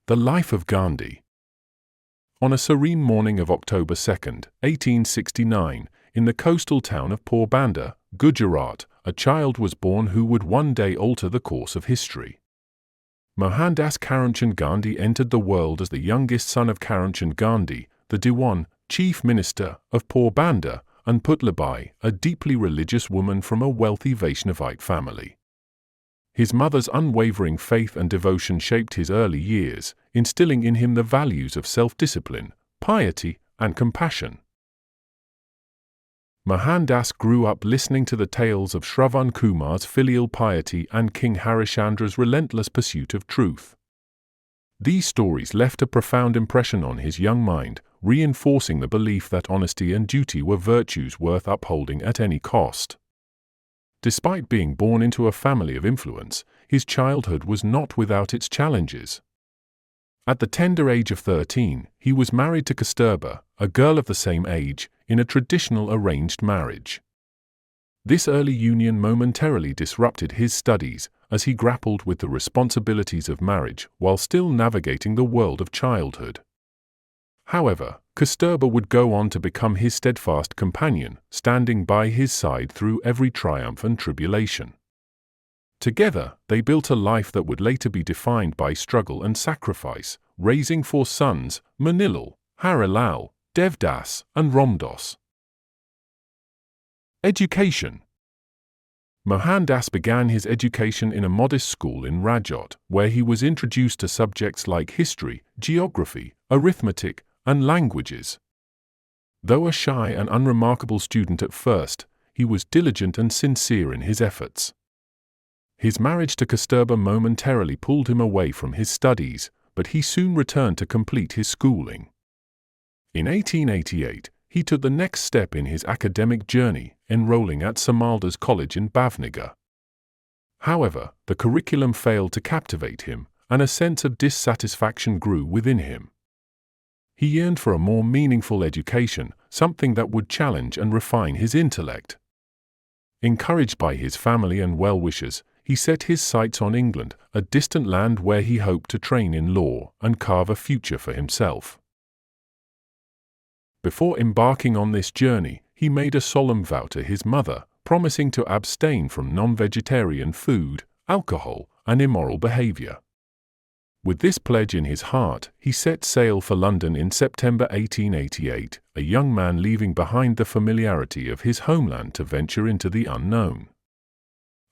The life of Gandhi. On a serene morning of October 2, 1869, in the coastal town of Porbandar, Gujarat, a child was born who would one day alter the course of history. Mohandas Karamchand Gandhi entered the world as the youngest son of Karamchand Gandhi, the Diwan, chief minister of Porbandar, and Putlabai, a deeply religious woman from a wealthy Vaishnavite family. His mother's unwavering faith and devotion shaped his early years, instilling in him the values of self-discipline, piety, and compassion. Mohandas grew up listening to the tales of Shravan Kumar's filial piety and King Harishandra's relentless pursuit of truth. These stories left a profound impression on his young mind, reinforcing the belief that honesty and duty were virtues worth upholding at any cost. Despite being born into a family of influence, his childhood was not without its challenges. At the tender age of 13, he was married to Kasturba, a girl of the same age, in a traditional arranged marriage. This early union momentarily disrupted his studies, as he grappled with the responsibilities of marriage while still navigating the world of childhood. However, Kasturba would go on to become his steadfast companion, standing by his side through every triumph and tribulation. Together, they built a life that would later be defined by struggle and sacrifice, raising 4 sons, Manilal, Harilal, Devdas, and Ramdas. Education. Mohandas began his education in a modest school in Rajot, where he was introduced to subjects like history, geography, arithmetic, and languages. Though a shy and unremarkable student at first, he was diligent and sincere in his efforts. His marriage to Kasturba momentarily pulled him away from his studies, but he soon returned to complete his schooling. In 1888, he took the next step in his academic journey, enrolling at Samaldas College in Bhavnagar. However, the curriculum failed to captivate him, and a sense of dissatisfaction grew within him. He yearned for a more meaningful education, something that would challenge and refine his intellect. Encouraged by his family and well-wishers, he set his sights on England, a distant land where he hoped to train in law and carve a future for himself. Before embarking on this journey, he made a solemn vow to his mother, promising to abstain from non-vegetarian food, alcohol, and immoral behavior. With this pledge in his heart, he set sail for London in September 1888, a young man leaving behind the familiarity of his homeland to venture into the unknown.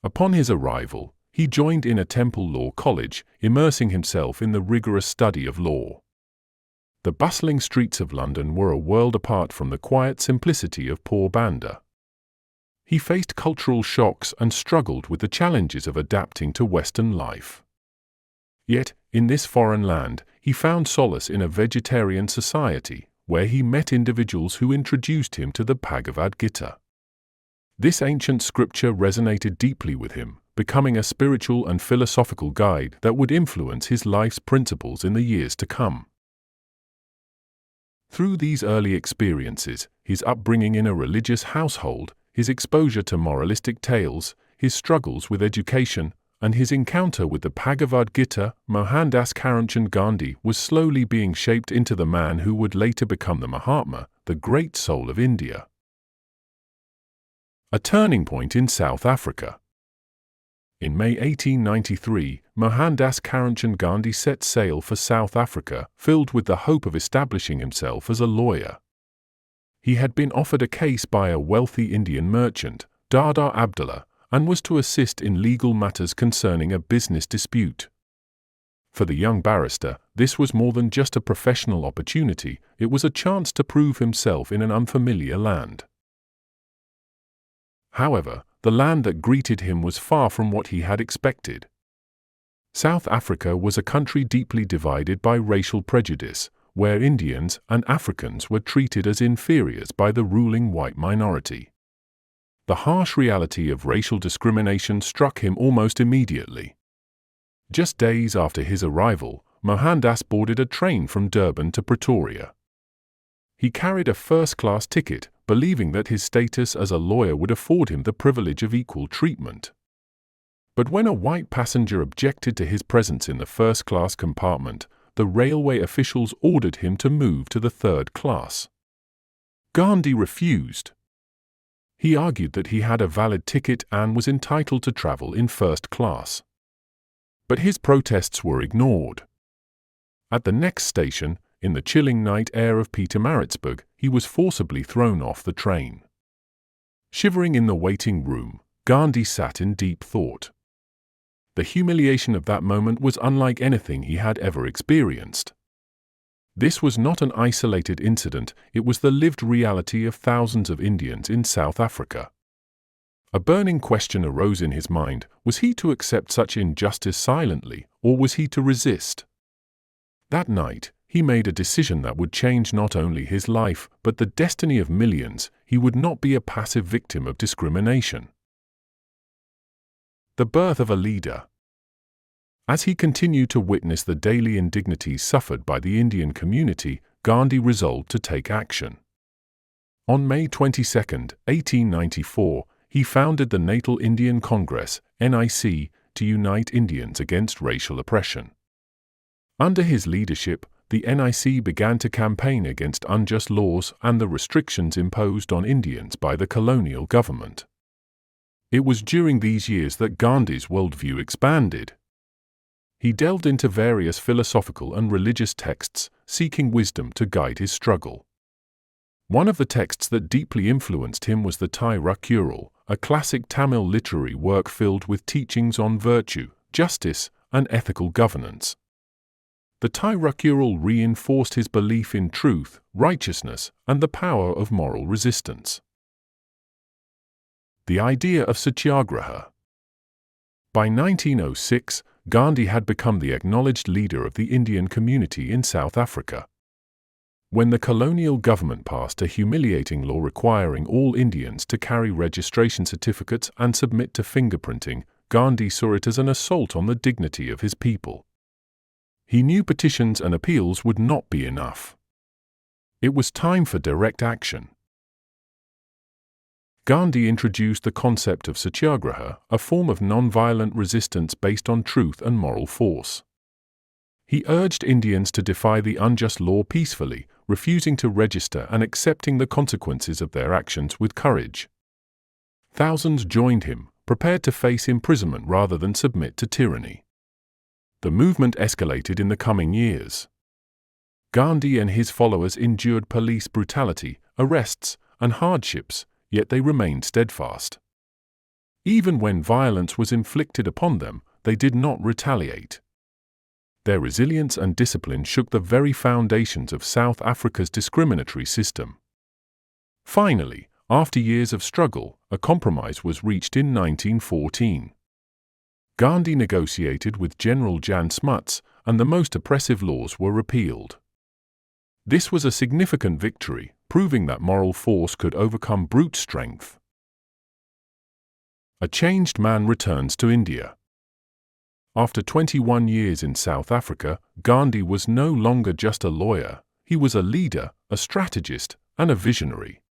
Upon his arrival, he joined in a Temple Law College, immersing himself in the rigorous study of law. The bustling streets of London were a world apart from the quiet simplicity of Porbandar. He faced cultural shocks and struggled with the challenges of adapting to Western life. Yet, in this foreign land, he found solace in a vegetarian society, where he met individuals who introduced him to the Bhagavad Gita. This ancient scripture resonated deeply with him, becoming a spiritual and philosophical guide that would influence his life's principles in the years to come. Through these early experiences, his upbringing in a religious household, his exposure to moralistic tales, his struggles with education, and his encounter with the Bhagavad Gita, Mohandas Karamchand Gandhi was slowly being shaped into the man who would later become the Mahatma, the great soul of India. A turning point in South Africa. In May 1893, Mohandas Karamchand Gandhi set sail for South Africa, filled with the hope of establishing himself as a lawyer. He had been offered a case by a wealthy Indian merchant, Dada Abdullah, and was to assist in legal matters concerning a business dispute. For the young barrister, this was more than just a professional opportunity, it was a chance to prove himself in an unfamiliar land. However, the land that greeted him was far from what he had expected. South Africa was a country deeply divided by racial prejudice, where Indians and Africans were treated as inferiors by the ruling white minority. The harsh reality of racial discrimination struck him almost immediately. Just days after his arrival, Mohandas boarded a train from Durban to Pretoria. He carried a first-class ticket, believing that his status as a lawyer would afford him the privilege of equal treatment. But when a white passenger objected to his presence in the first-class compartment, the railway officials ordered him to move to the third class. Gandhi refused. He argued that he had a valid ticket and was entitled to travel in first class. But his protests were ignored. At the next station, in the chilling night air of Pietermaritzburg, he was forcibly thrown off the train. Shivering in the waiting room, Gandhi sat in deep thought. The humiliation of that moment was unlike anything he had ever experienced. This was not an isolated incident, it was the lived reality of thousands of Indians in South Africa. A burning question arose in his mind: was he to accept such injustice silently, or was he to resist? That night, he made a decision that would change not only his life, but the destiny of millions. He would not be a passive victim of discrimination. The birth of a leader. As he continued to witness the daily indignities suffered by the Indian community, Gandhi resolved to take action. On May 22, 1894, he founded the Natal Indian Congress, NIC, to unite Indians against racial oppression. Under his leadership, the NIC began to campaign against unjust laws and the restrictions imposed on Indians by the colonial government. It was during these years that Gandhi's worldview expanded. He delved into various philosophical and religious texts, seeking wisdom to guide his struggle. One of the texts that deeply influenced him was the Tirukkural, a classic Tamil literary work filled with teachings on virtue, justice, and ethical governance. The Tirukkural reinforced his belief in truth, righteousness, and the power of moral resistance. The idea of Satyagraha. By 1906, Gandhi had become the acknowledged leader of the Indian community in South Africa. When the colonial government passed a humiliating law requiring all Indians to carry registration certificates and submit to fingerprinting, Gandhi saw it as an assault on the dignity of his people. He knew petitions and appeals would not be enough. It was time for direct action. Gandhi introduced the concept of Satyagraha, a form of non-violent resistance based on truth and moral force. He urged Indians to defy the unjust law peacefully, refusing to register and accepting the consequences of their actions with courage. Thousands joined him, prepared to face imprisonment rather than submit to tyranny. The movement escalated in the coming years. Gandhi and his followers endured police brutality, arrests, and hardships, yet they remained steadfast. Even when violence was inflicted upon them, they did not retaliate. Their resilience and discipline shook the very foundations of South Africa's discriminatory system. Finally, after years of struggle, a compromise was reached in 1914. Gandhi negotiated with General Jan Smuts, and the most oppressive laws were repealed. This was a significant victory, proving that moral force could overcome brute strength. A changed man returns to India. After 21 years in South Africa, Gandhi was no longer just a lawyer, he was a leader, a strategist, and a visionary.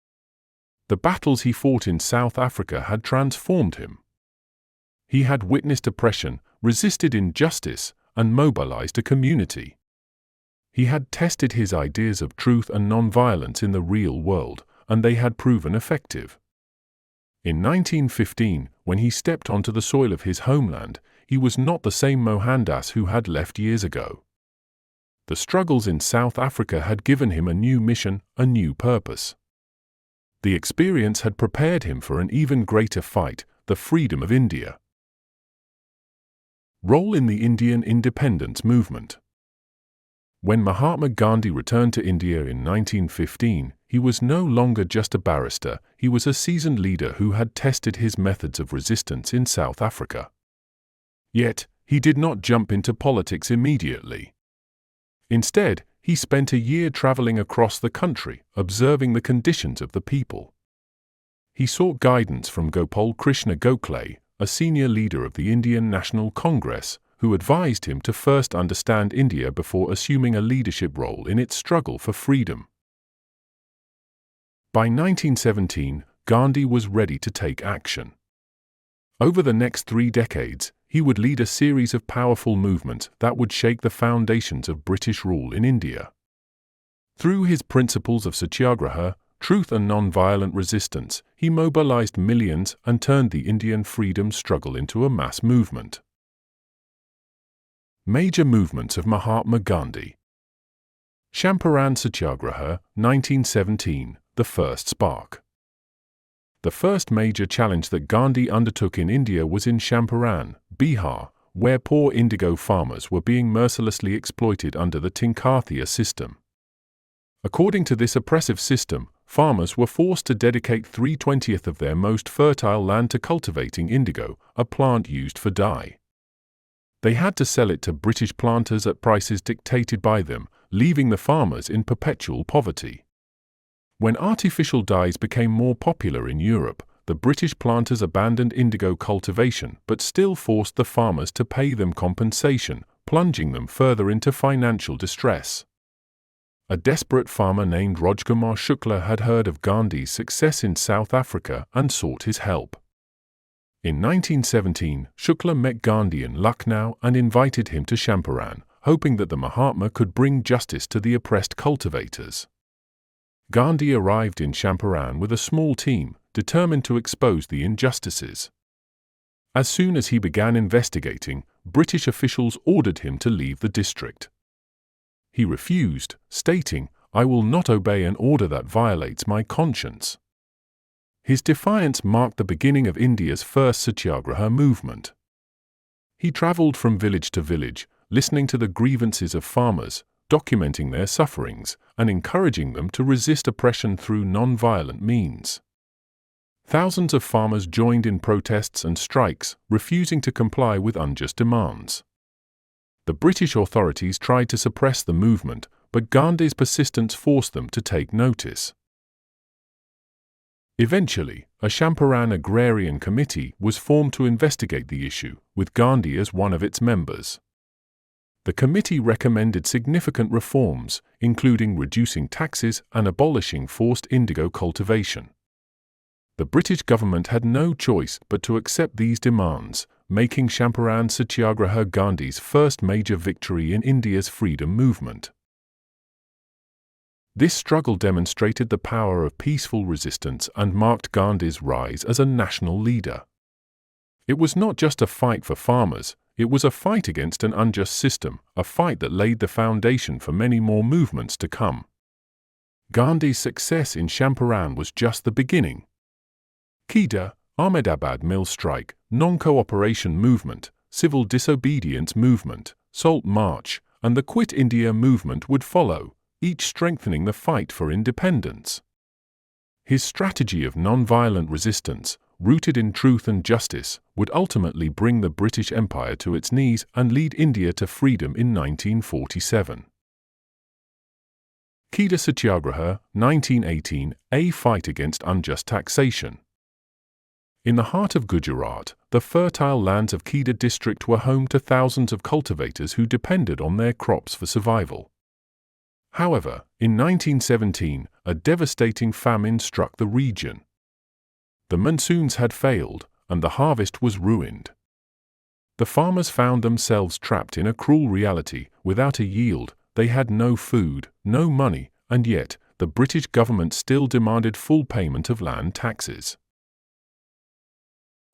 The battles he fought in South Africa had transformed him. He had witnessed oppression, resisted injustice, and mobilized a community. He had tested his ideas of truth and nonviolence in the real world, and they had proven effective. In 1915, when he stepped onto the soil of his homeland, he was not the same Mohandas who had left years ago. The struggles in South Africa had given him a new mission, a new purpose. The experience had prepared him for an even greater fight, the freedom of India. Role in the Indian independence movement. When Mahatma Gandhi returned to India in 1915, he was no longer just a barrister, he was a seasoned leader who had tested his methods of resistance in South Africa. Yet, he did not jump into politics immediately. Instead, he spent a year traveling across the country, observing the conditions of the people. He sought guidance from Gopal Krishna Gokhale, a senior leader of the Indian National Congress, who advised him to first understand India before assuming a leadership role in its struggle for freedom. By 1917, Gandhi was ready to take action. Over the next 3 decades, he would lead a series of powerful movements that would shake the foundations of British rule in India. Through his principles of Satyagraha, truth and non-violent resistance, he mobilized millions and turned the Indian freedom struggle into a mass movement. Major movements of Mahatma Gandhi. Champaran Satyagraha, 1917, the first spark. The first major challenge that Gandhi undertook in India was in Champaran, Bihar, where poor indigo farmers were being mercilessly exploited under the Tinkathia system. According to this oppressive system, farmers were forced to dedicate 3/20 of their most fertile land to cultivating indigo, a plant used for dye. They had to sell it to British planters at prices dictated by them, leaving the farmers in perpetual poverty. When artificial dyes became more popular in Europe, the British planters abandoned indigo cultivation but still forced the farmers to pay them compensation, plunging them further into financial distress. A desperate farmer named Rajkumar Shukla had heard of Gandhi's success in South Africa and sought his help. In 1917, Shukla met Gandhi in Lucknow and invited him to Champaran, hoping that the Mahatma could bring justice to the oppressed cultivators. Gandhi arrived in Champaran with a small team, determined to expose the injustices. As soon as he began investigating, British officials ordered him to leave the district. He refused, stating, "I will not obey an order that violates my conscience." His defiance marked the beginning of India's first Satyagraha movement. He travelled from village to village, listening to the grievances of farmers, documenting their sufferings, and encouraging them to resist oppression through non-violent means. Thousands of farmers joined in protests and strikes, refusing to comply with unjust demands. The British authorities tried to suppress the movement, but Gandhi's persistence forced them to take notice. Eventually, a Champaran agrarian committee was formed to investigate the issue, with Gandhi as one of its members. The committee recommended significant reforms, including reducing taxes and abolishing forced indigo cultivation. The British government had no choice but to accept these demands, making Champaran Satyagraha Gandhi's first major victory in India's freedom movement. This struggle demonstrated the power of peaceful resistance and marked Gandhi's rise as a national leader. It was not just a fight for farmers, it was a fight against an unjust system, a fight that laid the foundation for many more movements to come. Gandhi's success in Champaran was just the beginning. Kheda, Ahmedabad mill strike, non-cooperation movement, civil disobedience movement, Salt March, and the Quit India movement would follow, each strengthening the fight for independence. His strategy of non-violent resistance, rooted in truth and justice, would ultimately bring the British Empire to its knees and lead India to freedom in 1947. Kheda Satyagraha, 1918, a fight against unjust taxation. In the heart of Gujarat, the fertile lands of Kheda district were home to thousands of cultivators who depended on their crops for survival. However, in 1917, a devastating famine struck the region. The monsoons had failed, and the harvest was ruined. The farmers found themselves trapped in a cruel reality. Without a yield, they had no food, no money, and yet, the British government still demanded full payment of land taxes.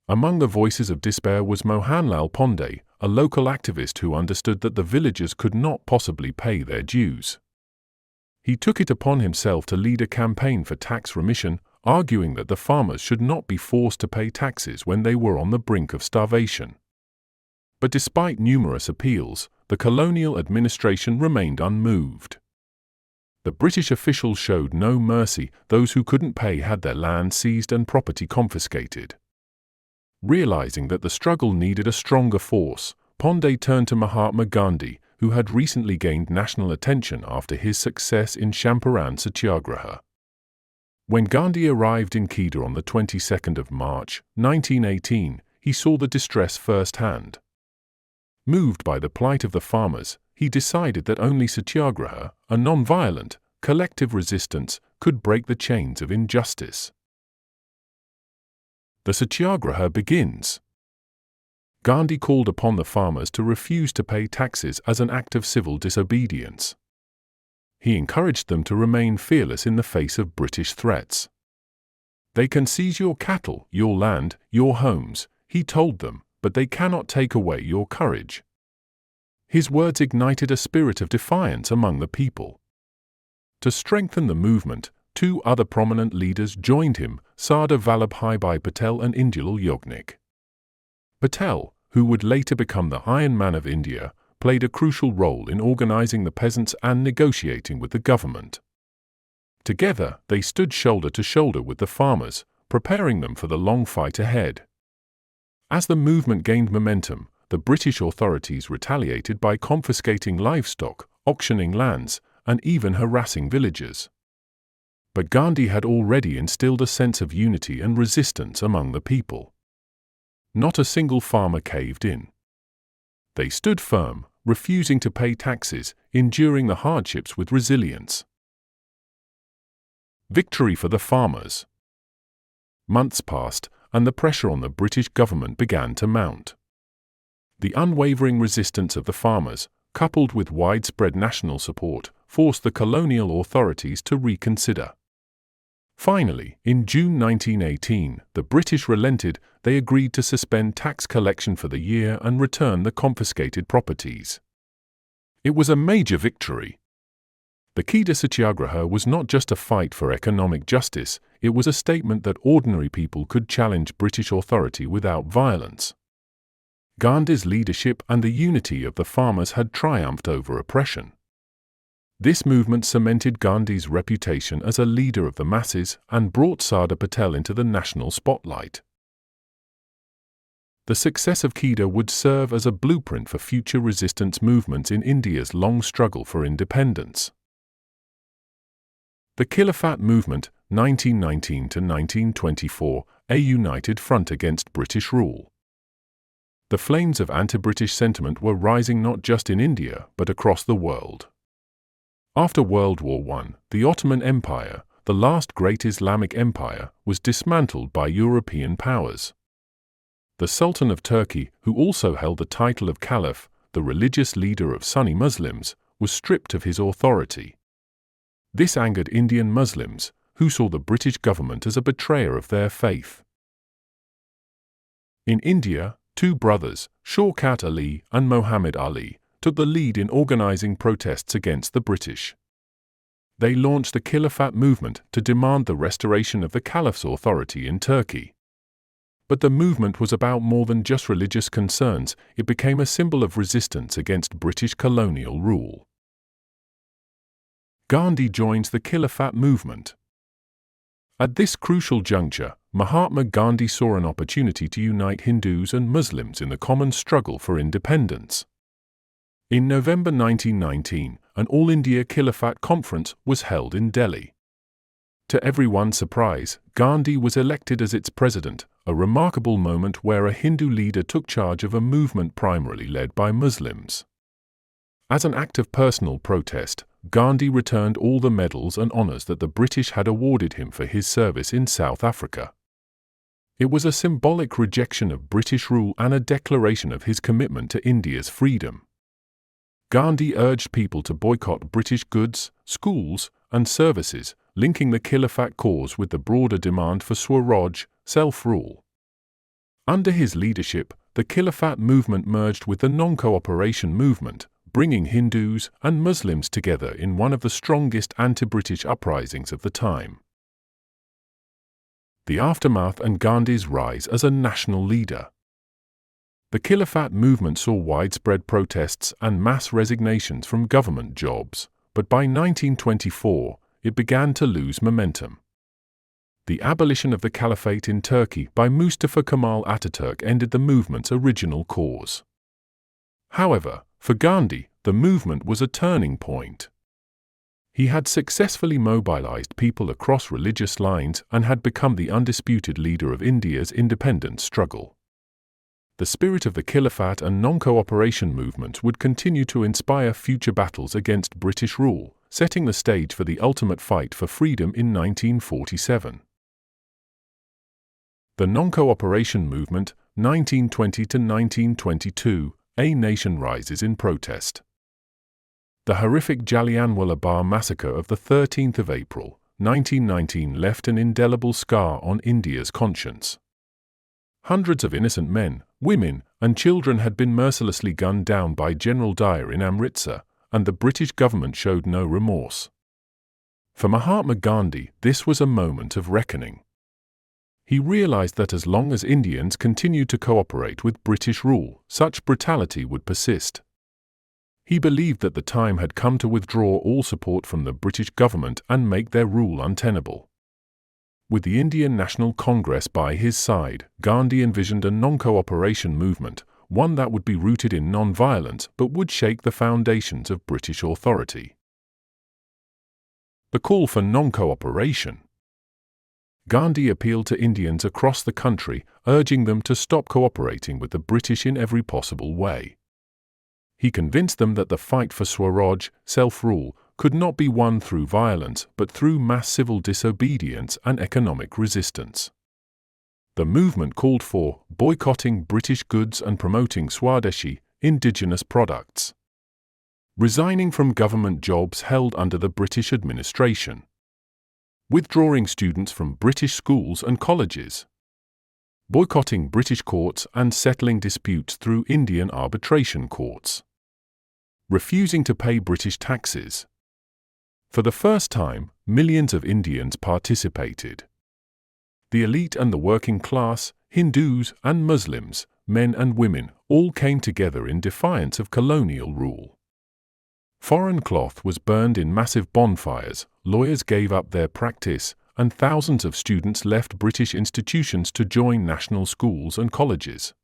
Among the voices of despair was Mohanlal Pandey, a local activist who understood that the villagers could not possibly pay their dues. He took it upon himself to lead a campaign for tax remission, arguing that the farmers should not be forced to pay taxes when they were on the brink of starvation. But despite numerous appeals, the colonial administration remained unmoved. The British officials showed no mercy. Those who couldn't pay had their land seized and property confiscated. Realizing that the struggle needed a stronger force, Pandey turned to Mahatma Gandhi, who had recently gained national attention after his success in Champaran Satyagraha. When Gandhi arrived in Kheda on the 22nd of March, 1918, he saw the distress firsthand. Moved by the plight of the farmers, he decided that only Satyagraha, a non-violent, collective resistance, could break the chains of injustice. The Satyagraha begins. Gandhi called upon the farmers to refuse to pay taxes as an act of civil disobedience. He encouraged them to remain fearless in the face of British threats. "They can seize your cattle, your land, your homes," he told them, "but they cannot take away your courage." His words ignited a spirit of defiance among the people. To strengthen the movement, two other prominent leaders joined him, Sardar Vallabhbhai Patel and Indulal Yagnik. Patel, who would later become the Iron Man of India, played a crucial role in organizing the peasants and negotiating with the government. Together, they stood shoulder to shoulder with the farmers, preparing them for the long fight ahead. As the movement gained momentum, the British authorities retaliated by confiscating livestock, auctioning lands, and even harassing villagers. But Gandhi had already instilled a sense of unity and resistance among the people. Not a single farmer caved in. They stood firm, refusing to pay taxes, enduring the hardships with resilience. Victory for the farmers. Months passed, and the pressure on the British government began to mount. The unwavering resistance of the farmers, coupled with widespread national support, forced the colonial authorities to reconsider. Finally, in June 1918, the British relented. They agreed to suspend tax collection for the year and return the confiscated properties. It was a major victory. The Kheda Satyagraha was not just a fight for economic justice, it was a statement that ordinary people could challenge British authority without violence. Gandhi's leadership and the unity of the farmers had triumphed over oppression. This movement cemented Gandhi's reputation as a leader of the masses and brought Sardar Patel into the national spotlight. The success of Kheda would serve as a blueprint for future resistance movements in India's long struggle for independence. The Khilafat movement, 1919 to 1924, a united front against British rule. The flames of anti-British sentiment were rising not just in India but across the world. After World War I, the Ottoman Empire, the last great Islamic empire, was dismantled by European powers. The Sultan of Turkey, who also held the title of Caliph, the religious leader of Sunni Muslims, was stripped of his authority. This angered Indian Muslims, who saw the British government as a betrayer of their faith. In India, two brothers, Shaukat Ali and Muhammad Ali, took the lead in organizing protests against the British. They launched the Khilafat movement to demand the restoration of the Caliph's authority in Turkey. But the movement was about more than just religious concerns, it became a symbol of resistance against British colonial rule. Gandhi joins the Khilafat movement. At this crucial juncture, Mahatma Gandhi saw an opportunity to unite Hindus and Muslims in the common struggle for independence. In November 1919, an All-India Khilafat conference was held in Delhi. To everyone's surprise, Gandhi was elected as its president, a remarkable moment where a Hindu leader took charge of a movement primarily led by Muslims. As an act of personal protest, Gandhi returned all the medals and honors that the British had awarded him for his service in South Africa. It was a symbolic rejection of British rule and a declaration of his commitment to India's freedom. Gandhi urged people to boycott British goods, schools, and services, linking the Khilafat cause with the broader demand for Swaraj, self-rule. Under his leadership, the Khilafat movement merged with the non-cooperation movement, bringing Hindus and Muslims together in one of the strongest anti-British uprisings of the time. The aftermath and Gandhi's rise as a national leader. The Khilafat movement saw widespread protests and mass resignations from government jobs, but by 1924, it began to lose momentum. The abolition of the Caliphate in Turkey by Mustafa Kemal Ataturk ended the movement's original cause. However, for Gandhi, the movement was a turning point. He had successfully mobilized people across religious lines and had become the undisputed leader of India's independence struggle. The spirit of the Khilafat and non-cooperation movements would continue to inspire future battles against British rule, setting the stage for the ultimate fight for freedom in 1947. The non-cooperation movement, 1920 to 1922, a nation rises in protest. The horrific Jallianwala Bagh massacre of the 13th of April, 1919 left an indelible scar on India's conscience. Hundreds of innocent men, women, and children had been mercilessly gunned down by General Dyer in Amritsar, and the British government showed no remorse. For Mahatma Gandhi, this was a moment of reckoning. He realized that as long as Indians continued to cooperate with British rule, such brutality would persist. He believed that the time had come to withdraw all support from the British government and make their rule untenable. With the Indian National Congress by his side, Gandhi envisioned a non-cooperation movement, one that would be rooted in non-violence but would shake the foundations of British authority. The call for non-cooperation. Gandhi appealed to Indians across the country, urging them to stop cooperating with the British in every possible way. He convinced them that the fight for Swaraj, self-rule, could not be won through violence but through mass civil disobedience and economic resistance. The movement called for boycotting British goods and promoting Swadeshi, indigenous products, resigning from government jobs held under the British administration, withdrawing students from British schools and colleges, boycotting British courts and settling disputes through Indian arbitration courts, refusing to pay British taxes. For the first time, millions of Indians participated. The elite and the working class, Hindus and Muslims, men and women, all came together in defiance of colonial rule. Foreign cloth was burned in massive bonfires, lawyers gave up their practice, and thousands of students left British institutions to join national schools and colleges.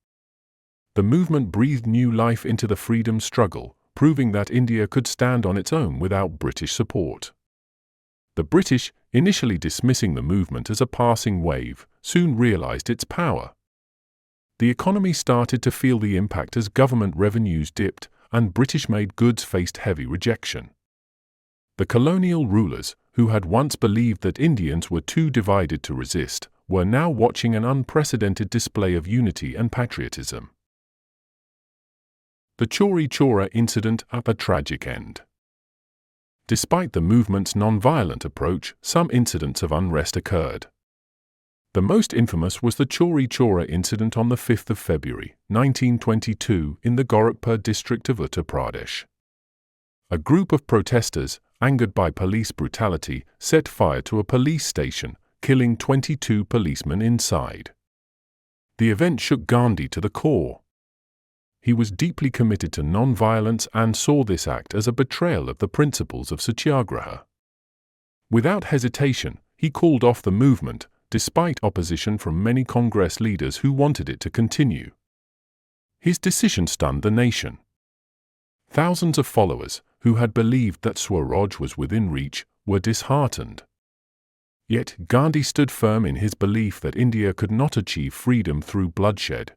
The movement breathed new life into the freedom struggle, proving that India could stand on its own without British support. The British, initially dismissing the movement as a passing wave, soon realized its power. The economy started to feel the impact as government revenues dipped, and British-made goods faced heavy rejection. The colonial rulers, who had once believed that Indians were too divided to resist, were now watching an unprecedented display of unity and patriotism. The Chauri Chaura incident at a tragic end. Despite the movement's non-violent approach, some incidents of unrest occurred. The most infamous was the Chauri Chaura incident on the 5th of February, 1922, in the Gorakhpur district of Uttar Pradesh. A group of protesters, angered by police brutality, set fire to a police station, killing 22 policemen inside. The event shook Gandhi to the core. He was deeply committed to non-violence and saw this act as a betrayal of the principles of Satyagraha. Without hesitation, he called off the movement, despite opposition from many Congress leaders who wanted it to continue. His decision stunned the nation. Thousands of followers, who had believed that Swaraj was within reach, were disheartened. Yet Gandhi stood firm in his belief that India could not achieve freedom through bloodshed.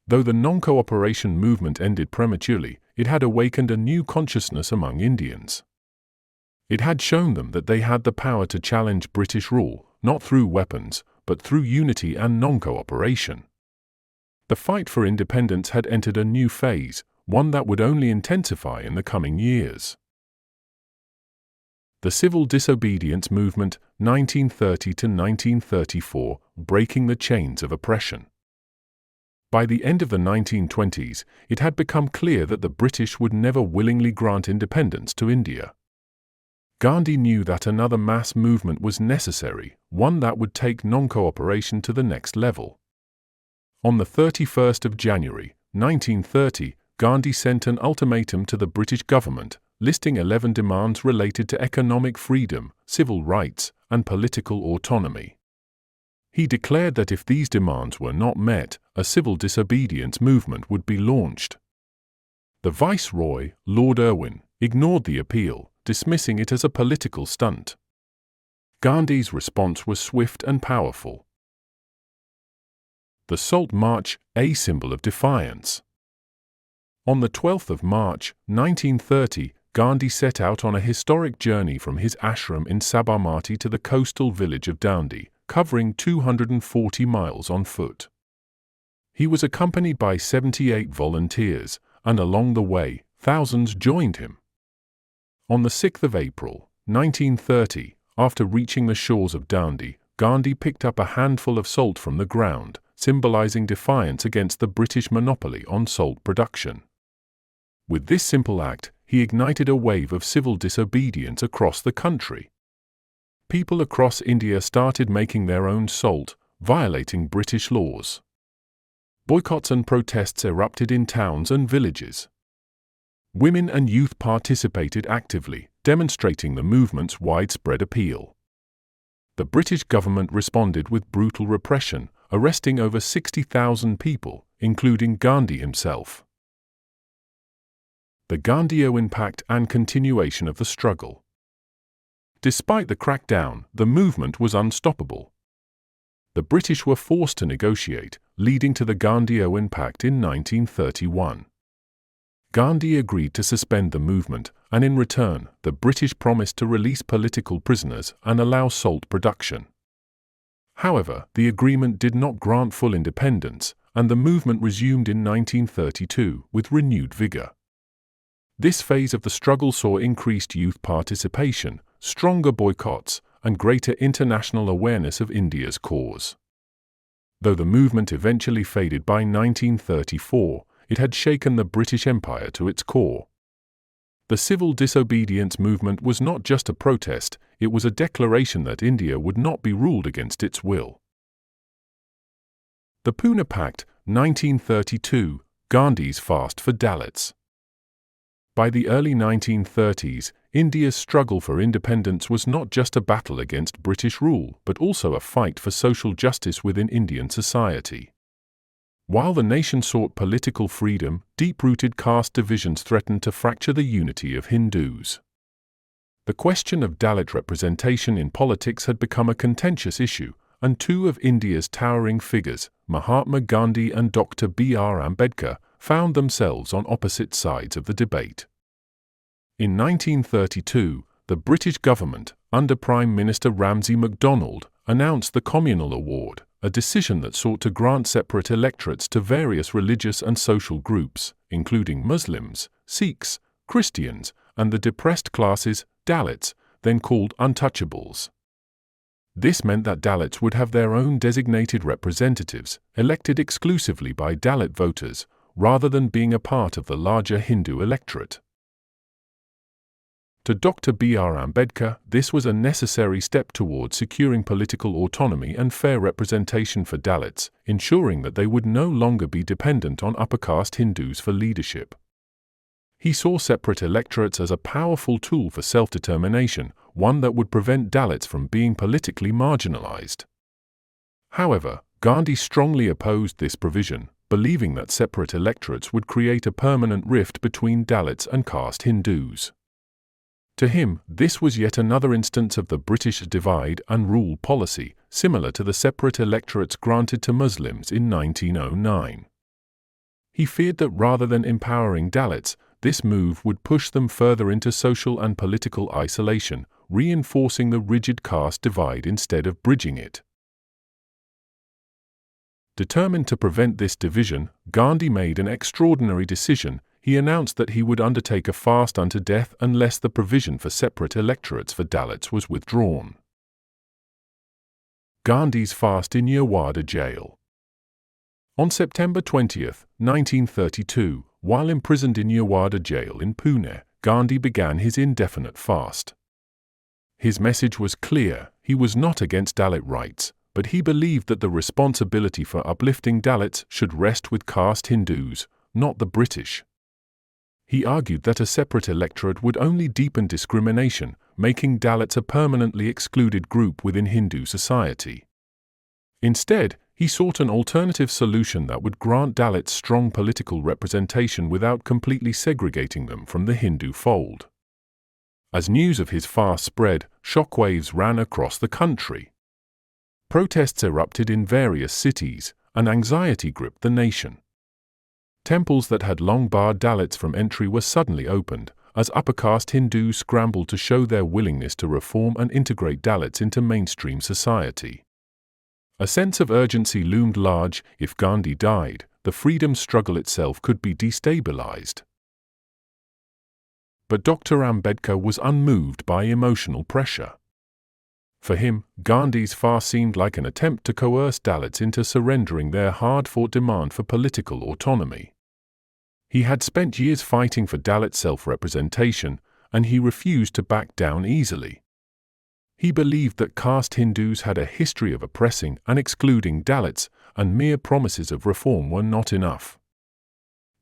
Though the non-cooperation movement ended prematurely, it had awakened a new consciousness among Indians. It had shown them that they had the power to challenge British rule, not through weapons, but through unity and non-cooperation. The fight for independence had entered a new phase, one that would only intensify in the coming years. The Civil Disobedience Movement, 1930 to 1934, breaking the chains of oppression. By the end of the 1920s, it had become clear that the British would never willingly grant independence to India. Gandhi knew that another mass movement was necessary, one that would take non-cooperation to the next level. On the 31st of January, 1930, Gandhi sent an ultimatum to the British government, listing 11 demands related to economic freedom, civil rights, and political autonomy. He declared that if these demands were not met, a civil disobedience movement would be launched. The Viceroy, Lord Irwin, ignored the appeal, dismissing it as a political stunt. Gandhi's response was swift and powerful. The Salt March, a symbol of defiance. On the 12th of March, 1930, Gandhi set out on a historic journey from his ashram in Sabarmati to the coastal village of Dandi, covering 240 miles on foot. He was accompanied by 78 volunteers, and along the way, thousands joined him. On the 6th of April, 1930, after reaching the shores of Dundee, Gandhi picked up a handful of salt from the ground, symbolizing defiance against the British monopoly on salt production. With this simple act, he ignited a wave of civil disobedience across the country. People across India started making their own salt, violating British laws. Boycotts and protests erupted in towns and villages. Women and youth participated actively, demonstrating the movement's widespread appeal. The British government responded with brutal repression, arresting over 60,000 people, including Gandhi himself. The Gandhian Pact and continuation of the struggle. Despite the crackdown, the movement was unstoppable. The British were forced to negotiate, leading to the Gandhian Pact in 1931. Gandhi agreed to suspend the movement, and in return, the British promised to release political prisoners and allow salt production. However, the agreement did not grant full independence, and the movement resumed in 1932 with renewed vigor. This phase of the struggle saw increased youth participation, stronger boycotts, and greater international awareness of India's cause. Though the movement eventually faded by 1934, it had shaken the British Empire to its core. The civil disobedience movement was not just a protest, it was a declaration that India would not be ruled against its will. The Poona Pact, 1932, Gandhi's fast for Dalits. By the early 1930s, India's struggle for independence was not just a battle against British rule, but also a fight for social justice within Indian society. While the nation sought political freedom, deep-rooted caste divisions threatened to fracture the unity of Hindus. The question of Dalit representation in politics had become a contentious issue, and two of India's towering figures, Mahatma Gandhi and Dr. B.R. Ambedkar, found themselves on opposite sides of the debate. In 1932, the British government, under Prime Minister Ramsay MacDonald, announced the Communal Award, a decision that sought to grant separate electorates to various religious and social groups, including Muslims, Sikhs, Christians, and the depressed classes, Dalits, then called untouchables. This meant that Dalits would have their own designated representatives, elected exclusively by Dalit voters, rather than being a part of the larger Hindu electorate. To Dr. B.R. Ambedkar, this was a necessary step towards securing political autonomy and fair representation for Dalits, ensuring that they would no longer be dependent on upper caste Hindus for leadership. He saw separate electorates as a powerful tool for self-determination, one that would prevent Dalits from being politically marginalized. However, Gandhi strongly opposed this provision, believing that separate electorates would create a permanent rift between Dalits and caste Hindus. To him, this was yet another instance of the British divide and rule policy, similar to the separate electorates granted to Muslims in 1909. He feared that rather than empowering Dalits, this move would push them further into social and political isolation, reinforcing the rigid caste divide instead of bridging it. Determined to prevent this division, Gandhi made an extraordinary decision. He announced that he would undertake a fast unto death unless the provision for separate electorates for Dalits was withdrawn. Gandhi's fast in Yerwada jail. On September 20, 1932, while imprisoned in Yerwada jail in Pune, Gandhi began his indefinite fast. His message was clear: he was not against Dalit rights, but he believed that the responsibility for uplifting Dalits should rest with caste Hindus, not the British. He argued that a separate electorate would only deepen discrimination, making Dalits a permanently excluded group within Hindu society. Instead, he sought an alternative solution that would grant Dalits strong political representation without completely segregating them from the Hindu fold. As news of his fast spread, shockwaves ran across the country. Protests erupted in various cities, and anxiety gripped the nation. Temples that had long barred Dalits from entry were suddenly opened, as upper caste Hindus scrambled to show their willingness to reform and integrate Dalits into mainstream society. A sense of urgency loomed large. If Gandhi died, the freedom struggle itself could be destabilized. But Dr. Ambedkar was unmoved by emotional pressure. For him, Gandhi's fast seemed like an attempt to coerce Dalits into surrendering their hard-fought demand for political autonomy. He had spent years fighting for Dalit self-representation, and he refused to back down easily. He believed that caste Hindus had a history of oppressing and excluding Dalits, and mere promises of reform were not enough.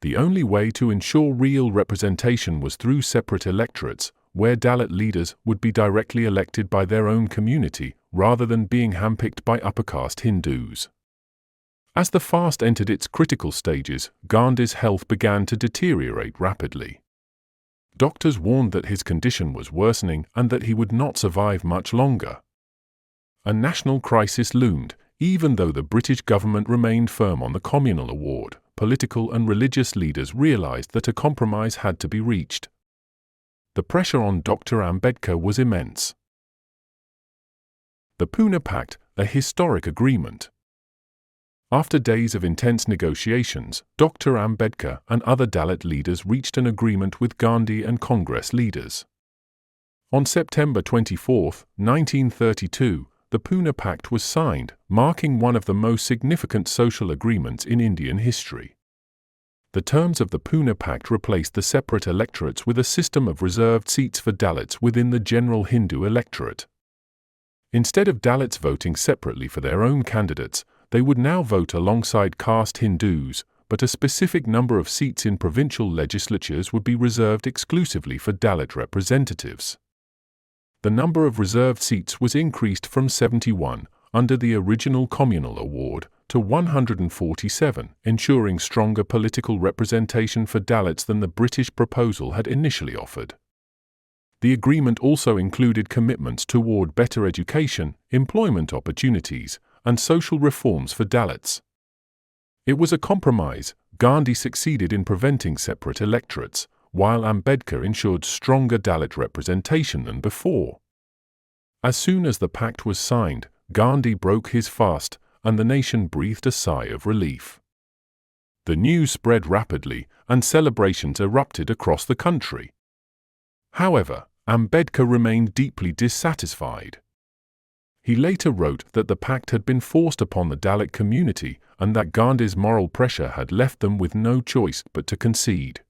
The only way to ensure real representation was through separate electorates, where Dalit leaders would be directly elected by their own community, rather than being handpicked by upper caste Hindus. As the fast entered its critical stages, Gandhi's health began to deteriorate rapidly. Doctors warned that his condition was worsening and that he would not survive much longer. A national crisis loomed, even though the British government remained firm on the communal award. Political and religious leaders realized that a compromise had to be reached. The pressure on Dr. Ambedkar was immense. The Poona Pact, a historic agreement. After days of intense negotiations, Dr. Ambedkar and other Dalit leaders reached an agreement with Gandhi and Congress leaders. On September 24, 1932, the Poona Pact was signed, marking one of the most significant social agreements in Indian history. The terms of the Poona Pact replaced the separate electorates with a system of reserved seats for Dalits within the general Hindu electorate. Instead of Dalits voting separately for their own candidates, they would now vote alongside caste Hindus, but a specific number of seats in provincial legislatures would be reserved exclusively for Dalit representatives. The number of reserved seats was increased from 71, under the original communal award, to 147, ensuring stronger political representation for Dalits than the British proposal had initially offered. The agreement also included commitments toward better education, employment opportunities, and social reforms for Dalits. It was a compromise. Gandhi succeeded in preventing separate electorates, while Ambedkar ensured stronger Dalit representation than before. As soon as the pact was signed, Gandhi broke his fast, and the nation breathed a sigh of relief. The news spread rapidly, and celebrations erupted across the country. However, Ambedkar remained deeply dissatisfied. He later wrote that the pact had been forced upon the Dalit community and that Gandhi's moral pressure had left them with no choice but to concede.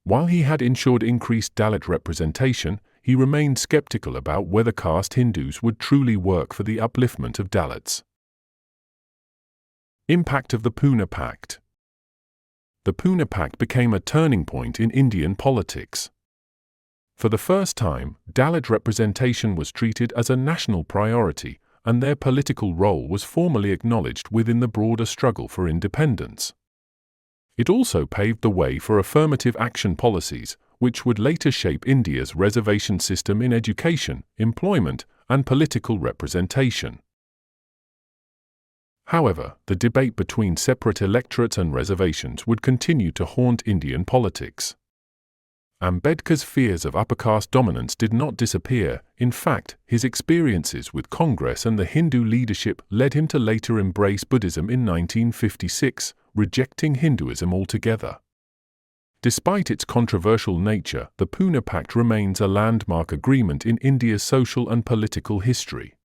While he had ensured increased Dalit representation, he remained skeptical about whether caste Hindus would truly work for the upliftment of Dalits. Impact of the Poona Pact. The Poona Pact became a turning point in Indian politics. For the first time, Dalit representation was treated as a national priority, and their political role was formally acknowledged within the broader struggle for independence. It also paved the way for affirmative action policies, which would later shape India's reservation system in education, employment, and political representation. However, the debate between separate electorates and reservations would continue to haunt Indian politics. Ambedkar's fears of upper caste dominance did not disappear. In fact, his experiences with Congress and the Hindu leadership led him to later embrace Buddhism in 1956, rejecting Hinduism altogether. Despite its controversial nature, the Poona Pact remains a landmark agreement in India's social and political history.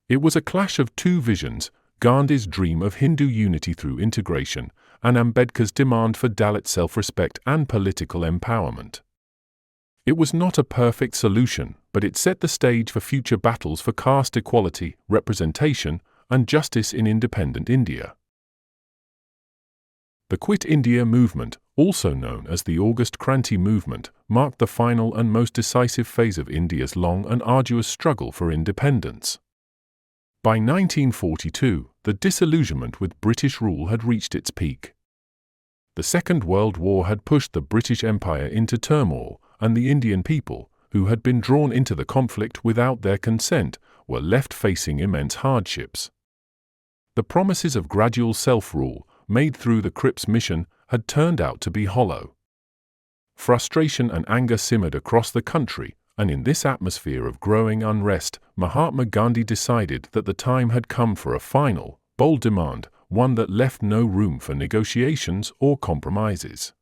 It was a clash of two visions, Gandhi's dream of Hindu unity through integration, and Ambedkar's demand for Dalit self-respect and political empowerment. It was not a perfect solution, but it set the stage for future battles for caste equality, representation, and justice in independent India. The Quit India movement, also known as the August Kranti movement, marked the final and most decisive phase of India's long and arduous struggle for independence. By 1942, the disillusionment with British rule had reached its peak. The Second World War had pushed the British Empire into turmoil, and the Indian people, who had been drawn into the conflict without their consent, were left facing immense hardships. The promises of gradual self-rule, made through the Cripps mission, had turned out to be hollow. Frustration and anger simmered across the country, and in this atmosphere of growing unrest, Mahatma Gandhi decided that the time had come for a final, bold demand, one that left no room for negotiations or compromises.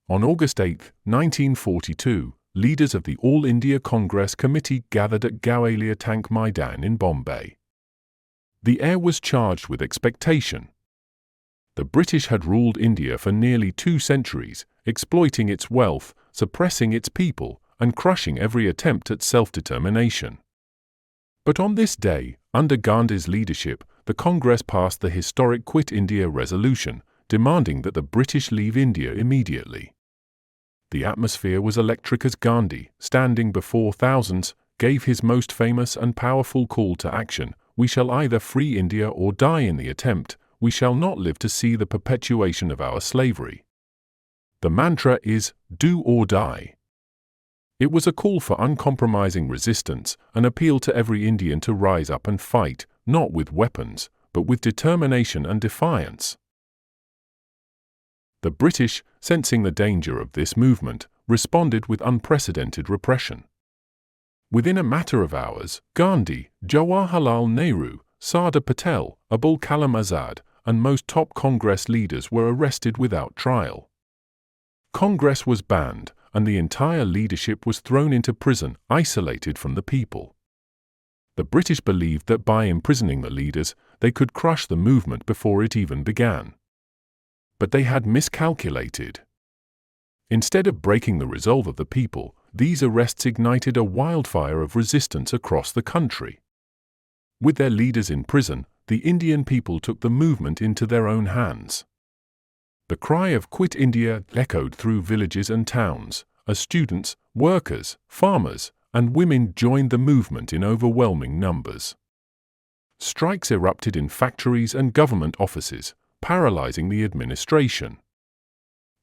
On August 8, 1942, leaders of the All India Congress Committee gathered at Gawalia Tank Maidan in Bombay. The air was charged with expectation. The British had ruled India for nearly 2 centuries, exploiting its wealth, suppressing its people, and crushing every attempt at self-determination. But on this day, under Gandhi's leadership, the Congress passed the historic Quit India resolution, demanding that the British leave India immediately. The atmosphere was electric as Gandhi, standing before thousands, gave his most famous and powerful call to action: "We shall either free India or die in the attempt. We shall not live to see the perpetuation of our slavery." The mantra is, "Do or die." It was a call for uncompromising resistance, an appeal to every Indian to rise up and fight, not with weapons, but with determination and defiance. The British, sensing the danger of this movement, responded with unprecedented repression. Within a matter of hours, Gandhi, Jawaharlal Nehru, Sardar Patel, Abul Kalam Azad, and most top Congress leaders were arrested without trial. Congress was banned, and the entire leadership was thrown into prison, isolated from the people. The British believed that by imprisoning the leaders, they could crush the movement before it even began. But they had miscalculated. Instead of breaking the resolve of the people, these arrests ignited a wildfire of resistance across the country. With their leaders in prison, the Indian people took the movement into their own hands. The cry of "Quit India" echoed through villages and towns, as students, workers, farmers, and women joined the movement in overwhelming numbers. Strikes erupted in factories and government offices, paralyzing the administration.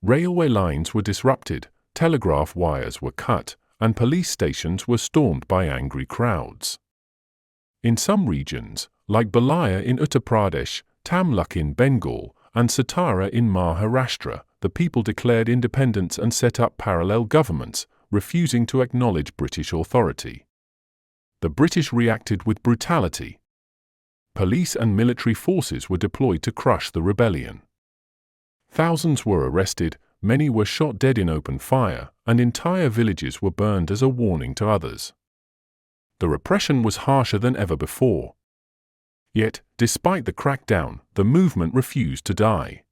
Railway lines were disrupted, telegraph wires were cut, and police stations were stormed by angry crowds. In some regions, like Balaya in Uttar Pradesh, Tamluk in Bengal, and Satara in Maharashtra, the people declared independence and set up parallel governments, refusing to acknowledge British authority. The British reacted with brutality. Police and military forces were deployed to crush the rebellion. Thousands were arrested, many were shot dead in open fire, and entire villages were burned as a warning to others. The repression was harsher than ever before. Yet, despite the crackdown, the movement refused to die.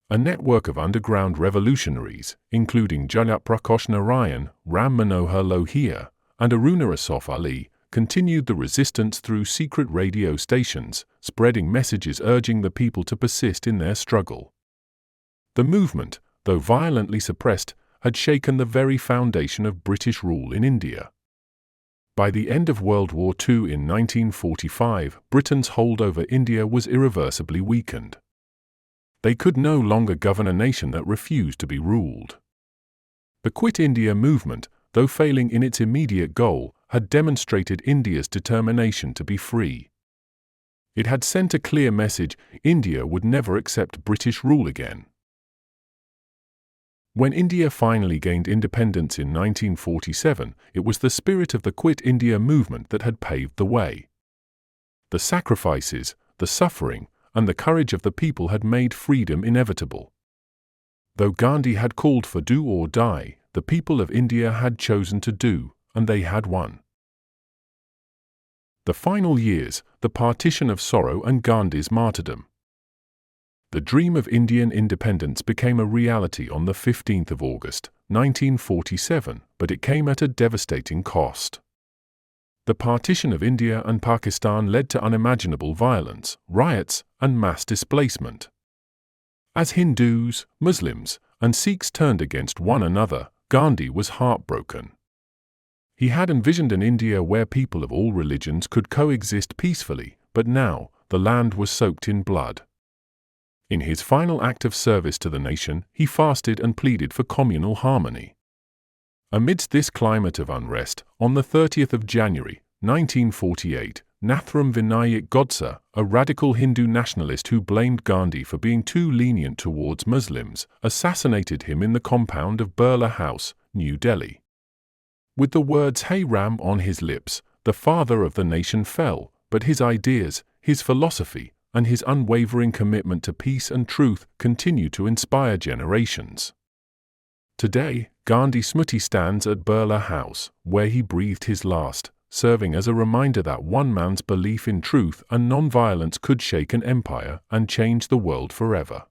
A network of underground revolutionaries, including Jagat Prakash Narayan, Ram Manohar Lohia, and Aruna Asaf Ali, continued the resistance through secret radio stations, spreading messages urging the people to persist in their struggle. The movement, though violently suppressed, had shaken the very foundation of British rule in India. By the end of World War II in 1945, Britain's hold over India was irreversibly weakened. They could no longer govern a nation that refused to be ruled. The Quit India movement, though failing in its immediate goal, had demonstrated India's determination to be free. It had sent a clear message: India would never accept British rule again. When India finally gained independence in 1947, it was the spirit of the Quit India movement that had paved the way. The sacrifices, the suffering, and the courage of the people had made freedom inevitable. Though Gandhi had called for do or die, the people of India had chosen to do, and they had won. The final years, the partition of sorrow and Gandhi's martyrdom. The dream of Indian independence became a reality on the 15th of August, 1947, but it came at a devastating cost. The partition of India and Pakistan led to unimaginable violence, riots, and mass displacement. As Hindus, Muslims, and Sikhs turned against one another, Gandhi was heartbroken. He had envisioned an India where people of all religions could coexist peacefully, but now, the land was soaked in blood. In his final act of service to the nation, he fasted and pleaded for communal harmony. Amidst this climate of unrest, on the 30th of January, 1948, Nathram Vinayak Godse, a radical Hindu nationalist who blamed Gandhi for being too lenient towards Muslims, assassinated him in the compound of Birla House, New Delhi. With the words "Hey Ram" on his lips, the father of the nation fell, but his ideas, his philosophy, and his unwavering commitment to peace and truth continue to inspire generations. Today, Gandhi Smriti stands at Birla House, where he breathed his last, serving as a reminder that one man's belief in truth and non-violence could shake an empire and change the world forever.